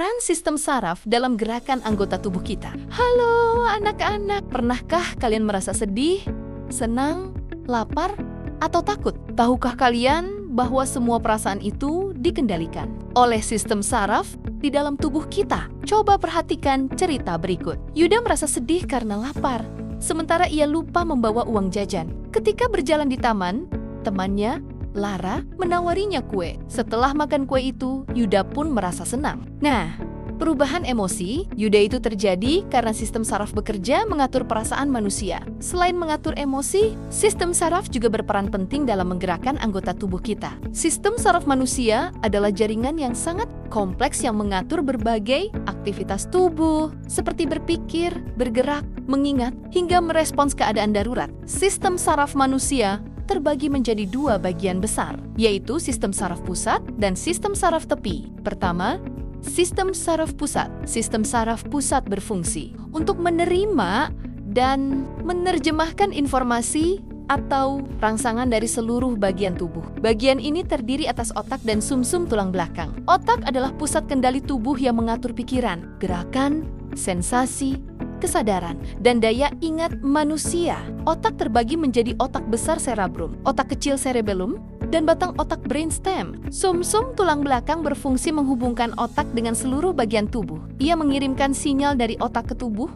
Peran sistem saraf dalam gerakan anggota tubuh kita. Halo anak-anak, pernahkah kalian merasa sedih, senang, lapar, atau takut? Tahukah kalian bahwa semua perasaan itu dikendalikan oleh sistem saraf di dalam tubuh kita? Coba perhatikan cerita berikut. Yuda merasa sedih karena lapar, sementara ia lupa membawa uang jajan. Ketika berjalan di taman, temannya Lara menawarinya kue. Setelah makan kue itu, Yuda pun merasa senang. Nah, perubahan emosi Yuda itu terjadi karena sistem saraf bekerja mengatur perasaan manusia. Selain mengatur emosi, sistem saraf juga berperan penting dalam menggerakkan anggota tubuh kita. Sistem saraf manusia adalah jaringan yang sangat kompleks yang mengatur berbagai aktivitas tubuh, seperti berpikir, bergerak, mengingat, hingga merespons keadaan darurat. Sistem saraf manusia terbagi menjadi dua bagian besar, yaitu sistem saraf pusat dan sistem saraf tepi. Pertama, sistem saraf pusat. Sistem saraf pusat berfungsi untuk menerima dan menerjemahkan informasi atau rangsangan dari seluruh bagian tubuh. Bagian ini terdiri atas otak dan sumsum tulang belakang. Otak adalah pusat kendali tubuh yang mengatur pikiran, gerakan, sensasi, kesadaran, dan daya ingat manusia. Otak terbagi menjadi otak besar cerebrum, otak kecil cerebellum, dan batang otak brainstem. Sumsum tulang belakang berfungsi menghubungkan otak dengan seluruh bagian tubuh. Ia mengirimkan sinyal dari otak ke tubuh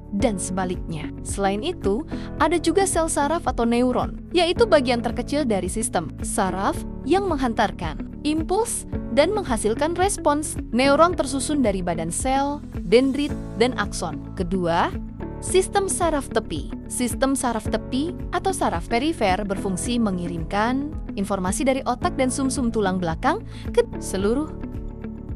dan sebaliknya. Selain itu, ada juga sel saraf atau neuron, yaitu bagian terkecil dari sistem saraf yang menghantarkan impuls dan menghasilkan respons. Neuron tersusun dari badan sel, dendrit, dan akson. Kedua, sistem saraf tepi. Sistem saraf tepi atau saraf perifer berfungsi mengirimkan informasi dari otak dan sumsum tulang belakang ke seluruh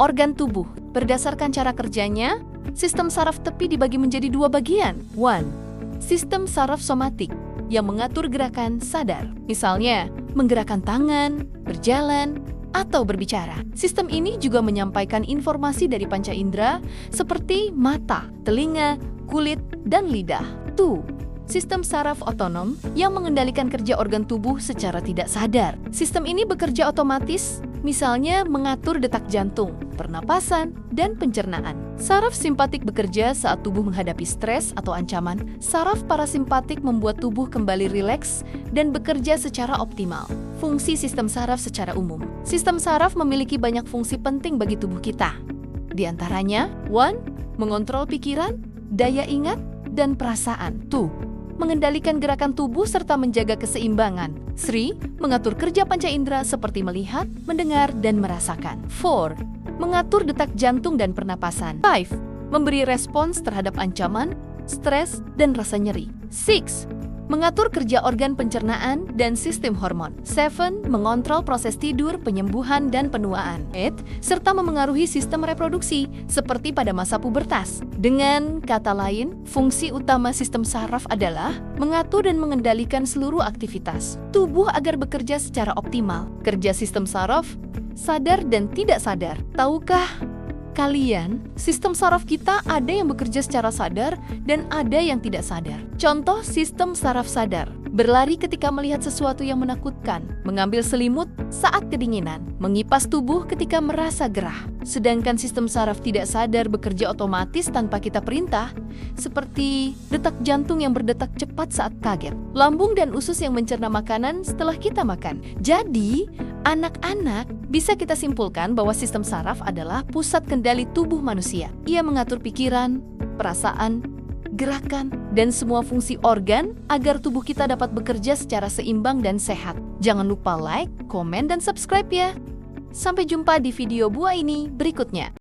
organ tubuh. Berdasarkan cara kerjanya, sistem saraf tepi dibagi menjadi dua bagian. 1. Sistem saraf somatik yang mengatur gerakan sadar. Misalnya, menggerakkan tangan, berjalan, atau berbicara. Sistem ini juga menyampaikan informasi dari panca indera seperti mata, telinga, kulit, dan lidah. 2. Sistem saraf otonom yang mengendalikan kerja organ tubuh secara tidak sadar. Sistem ini bekerja otomatis, misalnya mengatur detak jantung, pernapasan, dan pencernaan. Saraf simpatik bekerja saat tubuh menghadapi stres atau ancaman. Saraf parasimpatik membuat tubuh kembali rileks dan bekerja secara optimal. Fungsi sistem saraf secara umum. Sistem saraf memiliki banyak fungsi penting bagi tubuh kita. Di antaranya, 1. Mengontrol pikiran, daya ingat, dan perasaan. 2. Mengendalikan gerakan tubuh serta menjaga keseimbangan. 3. Mengatur kerja panca indera seperti melihat, mendengar, dan merasakan. 4. Mengatur detak jantung dan pernapasan. 5. Memberi respons terhadap ancaman, stres, dan rasa nyeri. 6. Mengatur kerja organ pencernaan dan sistem hormon. 7. Mengontrol proses tidur, penyembuhan, dan penuaan. 8. Serta memengaruhi sistem reproduksi, seperti pada masa pubertas. Dengan kata lain, fungsi utama sistem saraf adalah mengatur dan mengendalikan seluruh aktivitas tubuh agar bekerja secara optimal. Kerja sistem saraf, sadar dan tidak sadar. Tahukah kalian, sistem saraf kita ada yang bekerja secara sadar dan ada yang tidak sadar. Contoh sistem saraf sadar: berlari ketika melihat sesuatu yang menakutkan, mengambil selimut saat kedinginan, mengipas tubuh ketika merasa gerah. Sedangkan sistem saraf tidak sadar bekerja otomatis tanpa kita perintah, seperti detak jantung yang berdetak cepat saat kaget, lambung dan usus yang mencerna makanan setelah kita makan. Jadi, anak-anak, bisa kita simpulkan bahwa sistem saraf adalah pusat kendali tubuh manusia. Ia mengatur pikiran, perasaan, gerakan, dan semua fungsi organ agar tubuh kita dapat bekerja secara seimbang dan sehat. Jangan lupa like, komen, dan subscribe ya. Sampai jumpa di video buah ini berikutnya.